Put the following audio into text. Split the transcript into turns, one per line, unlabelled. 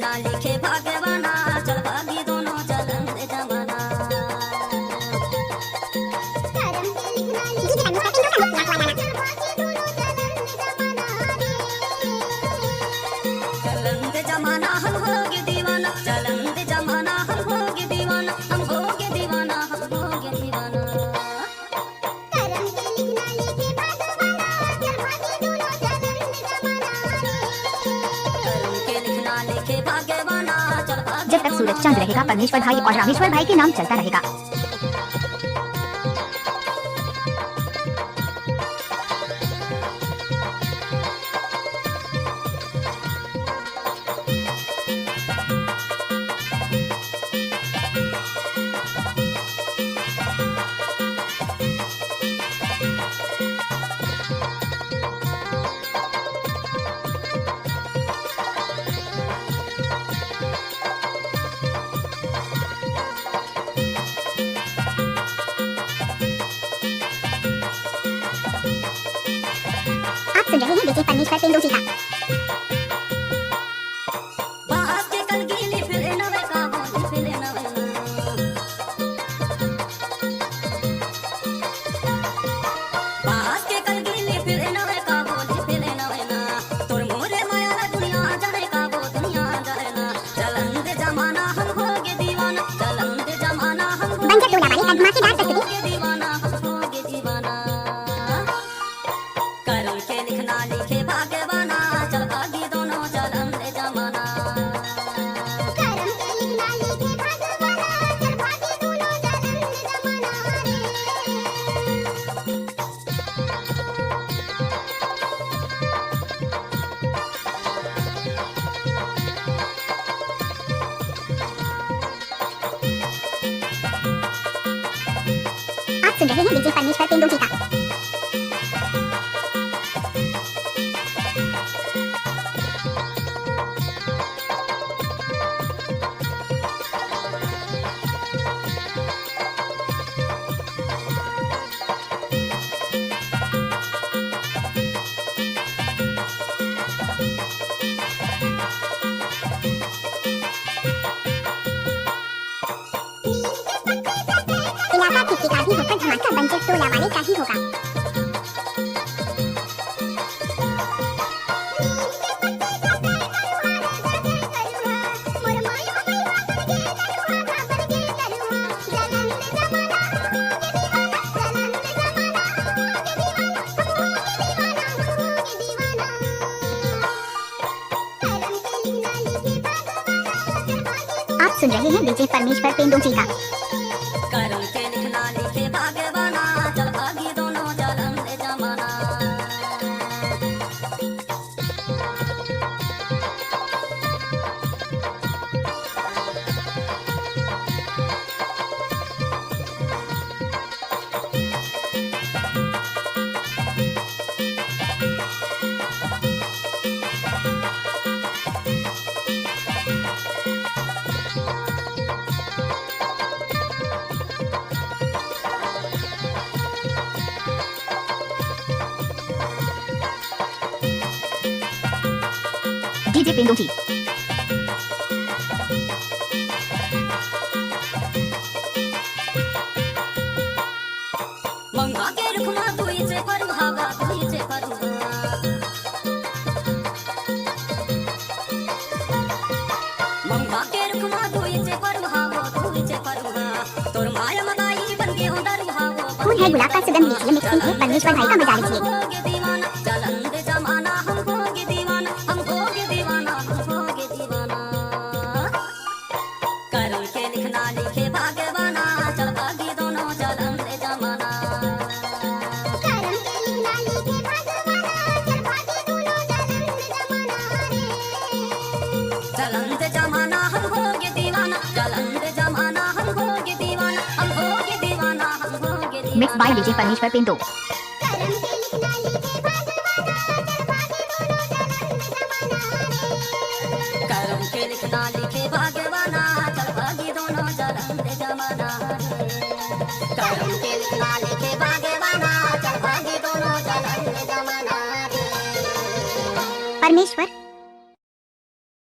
लिखना लिखे भागवाना चल भागी दोनों चलन दे जमाना।
करम के लिखना लिखे
चलन दे जमाना हम होगे दीवाना, चलन दे जमाना हम होगे दीवाना, हम होगे दीवाना, हम होगे दीवाना।
करम के लिखना लिखे भागवाना चल भागी दोनों चलन दे जमाना।
करम के लिखना लिखे भागवाना चल भागी
जब तक सूरज चांद रहेगा परमेश्वर भाई और रामेश्वर भाई के नाम चलता रहेगा। आप सुन रहे हैं डीजे परमेश्वर पेंडू जी का।
बास के कल गीली फिरे नवे का बोली फिरे नवे ना। बास के कल गीली फिरे नवे का बोली फिरे नवे ना। तोर मोरे माया ना दुनिया जाने का वो दुनिया जाने ना। चलन दे जमाना हम होगे दीवाना, चलन दे जमाना हम
बन जा टोला वाली धमाकेदार प्रस्तुति।
होगे दीवाना, हम होगे दीवाना। करम के लिखना लिखे भागवाना चल भागी दोनों चलन दे जमाना।
करम के लिखना लिखे भागवाना चल भागी दोनों चलन दे जमाना।
आप सुन रहे हैं डीजे परमेश्वर पेंडू जी का। इलाका किसी का भी होकर धमाका बन जा टोला वाले का ही होगा। आप सुन रहे हैं डीजे परमेश्वर पेंडू जी का।
करम के लिखना लिखे भागवाना चल भागी दोनों चलन दे जमाना।
डीजे पेंडू जी।
मंगा के रुखमा तुई से परभागा तुई से परभा। मंगा के रुखमा तुई से परभागो तुई से परभा। तोर माया मदाई बन के हो दरभागो।
फूल है गुलाब का सुगंध लीजिए, मिक्सिंग है परमेश्वर भाई का मजा लीजिए।
होगे दीवाना चलन दे जमाना हम होगे दीवाना, हम होगे दीवाना, हम होगे दीवाना। करम के लिखना लिखे भागवाना चल भागी दोनों चलन दे जमाना।
करम के लिखना लिखे भागवाना चल भागी दोनों चलन दे जमाना।
चलन दे जमाना हम होगे दीवाना, चलन दे जमाना हम होगे दीवाना, हम होगे दीवाना, हम होगे दीवाना।
मिक्स बाय डीजे परमेश्वर पेंडू।
करम के लिखना लिखे भागवाना चल भागी दोनों चलन दे जमाना।
करम के लिखना लिखे भागवाना चल भागी दोनों चलन दे जमाना। करम के लिखना लिखे भागवाना चल भागी दोनों चलन दे जमाना।
परमेश्वर